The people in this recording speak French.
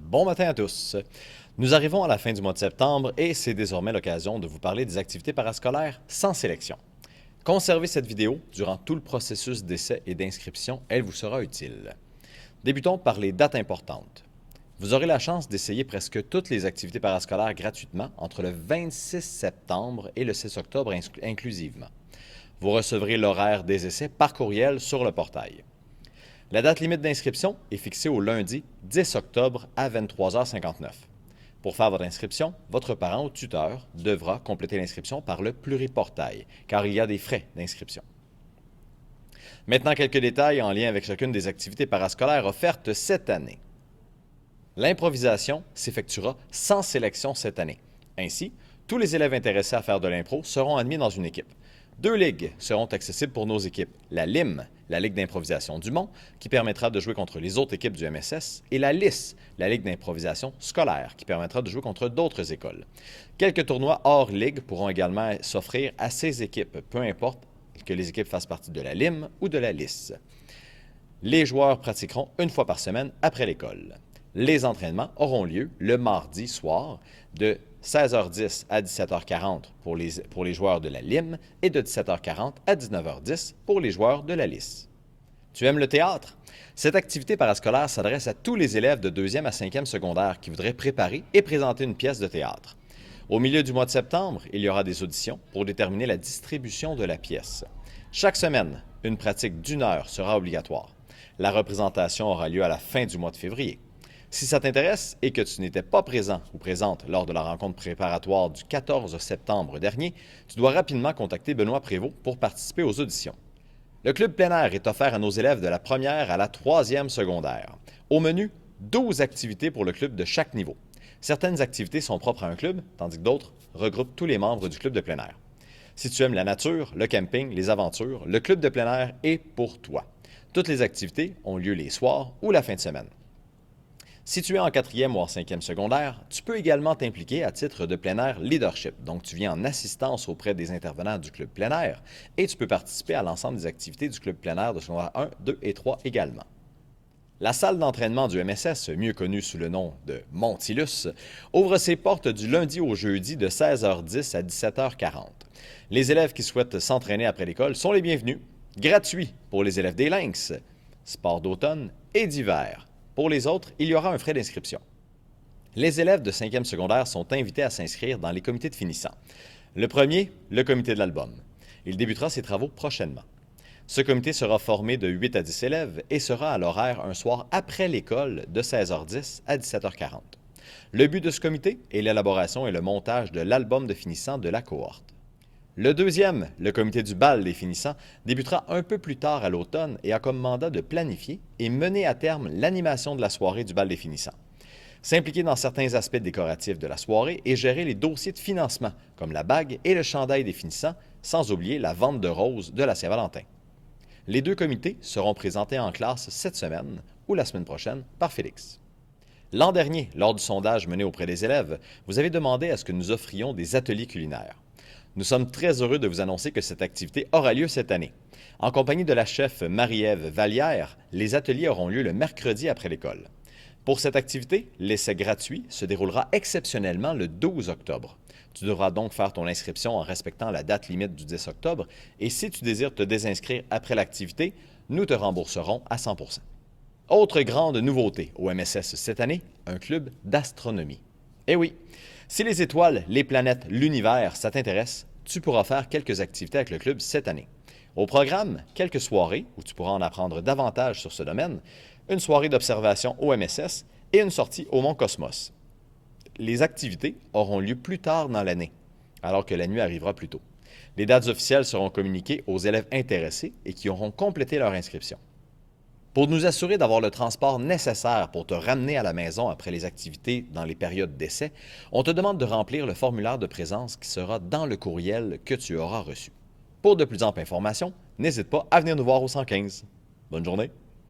Bon matin à tous. Nous arrivons à la fin du mois de septembre et c'est désormais l'occasion de vous parler des activités parascolaires sans sélection. Conservez cette vidéo durant tout le processus d'essai et d'inscription, elle vous sera utile. Débutons par les dates importantes. Vous aurez la chance d'essayer presque toutes les activités parascolaires gratuitement entre le 26 septembre et le 6 octobre inclusivement. Vous recevrez l'horaire des essais par courriel sur le portail. La date limite d'inscription est fixée au lundi 10 octobre à 23h59. Pour faire votre inscription, votre parent ou tuteur devra compléter l'inscription par le pluriportail, car il y a des frais d'inscription. Maintenant, quelques détails en lien avec chacune des activités parascolaires offertes cette année. L'improvisation s'effectuera sans sélection cette année. Ainsi, tous les élèves intéressés à faire de l'impro seront admis dans une équipe. 2 ligues seront accessibles pour nos équipes. La LIM, la Ligue d'improvisation du Mont, qui permettra de jouer contre les autres équipes du MSS, et la LIS, la Ligue d'improvisation scolaire, qui permettra de jouer contre d'autres écoles. Quelques tournois hors ligue pourront également s'offrir à ces équipes, peu importe que les équipes fassent partie de la LIM ou de la LIS. Les joueurs pratiqueront une fois par semaine après l'école. Les entraînements auront lieu le mardi soir de 16h10 à 17h40 pour les joueurs de la LIM et de 17h40 à 19h10 pour les joueurs de la LIS. Tu aimes le théâtre? Cette activité parascolaire s'adresse à tous les élèves de 2e à 5e secondaire qui voudraient préparer et présenter une pièce de théâtre. Au milieu du mois de septembre, il y aura des auditions pour déterminer la distribution de la pièce. Chaque semaine, une pratique d'1 heure sera obligatoire. La représentation aura lieu à la fin du mois de février. Si ça t'intéresse et que tu n'étais pas présent ou présente lors de la rencontre préparatoire du 14 septembre dernier, tu dois rapidement contacter Benoît Prévost pour participer aux auditions. Le club plein air est offert à nos élèves de la première à la 3e secondaire. Au menu, 12 activités pour le club de chaque niveau. Certaines activités sont propres à un club, tandis que d'autres regroupent tous les membres du club de plein air. Si tu aimes la nature, le camping, les aventures, le club de plein air est pour toi. Toutes les activités ont lieu les soirs ou la fin de semaine. Si tu es en 4e ou en 5e secondaire, tu peux également t'impliquer à titre de plein air leadership. Donc, tu viens en assistance auprès des intervenants du club plein air et tu peux participer à l'ensemble des activités du club plein air de secondaire 1, 2 et 3 également. La salle d'entraînement du MSS, mieux connue sous le nom de Montilus, ouvre ses portes du lundi au jeudi de 16h10 à 17h40. Les élèves qui souhaitent s'entraîner après l'école sont les bienvenus. Gratuit pour les élèves des Lynx, sport d'automne et d'hiver. Pour les autres, il y aura un frais d'inscription. Les élèves de 5e secondaire sont invités à s'inscrire dans les comités de finissants. Le premier, le comité de l'album. Il débutera ses travaux prochainement. Ce comité sera formé de 8 à 10 élèves et sera à l'horaire un soir après l'école de 16h10 à 17h40. Le but de ce comité est l'élaboration et le montage de l'album de finissants de la cohorte. Le deuxième, le comité du bal des finissants, débutera un peu plus tard à l'automne et a comme mandat de planifier et mener à terme l'animation de la soirée du bal des finissants. S'impliquer dans certains aspects décoratifs de la soirée et gérer les dossiers de financement, comme la bague et le chandail des finissants, sans oublier la vente de roses de la Saint-Valentin. Les 2 comités seront présentés en classe cette semaine ou la semaine prochaine par Félix. L'an dernier, lors du sondage mené auprès des élèves, vous avez demandé à ce que nous offrions des ateliers culinaires. Nous sommes très heureux de vous annoncer que cette activité aura lieu cette année. En compagnie de la chef Marie-Ève Vallière, les ateliers auront lieu le mercredi après l'école. Pour cette activité, l'essai gratuit se déroulera exceptionnellement le 12 octobre. Tu devras donc faire ton inscription en respectant la date limite du 10 octobre et si tu désires te désinscrire après l'activité, nous te rembourserons à 100%. Autre grande nouveauté au MSS cette année, un club d'astronomie. Eh oui, si les étoiles, les planètes, l'univers, ça t'intéresse, tu pourras faire quelques activités avec le club cette année. Au programme, quelques soirées où tu pourras en apprendre davantage sur ce domaine, une soirée d'observation au MSS et une sortie au Mont Cosmos. Les activités auront lieu plus tard dans l'année, alors que la nuit arrivera plus tôt. Les dates officielles seront communiquées aux élèves intéressés et qui auront complété leur inscription. Pour nous assurer d'avoir le transport nécessaire pour te ramener à la maison après les activités dans les périodes d'essai, on te demande de remplir le formulaire de présence qui sera dans le courriel que tu auras reçu. Pour de plus amples informations, n'hésite pas à venir nous voir au 115. Bonne journée!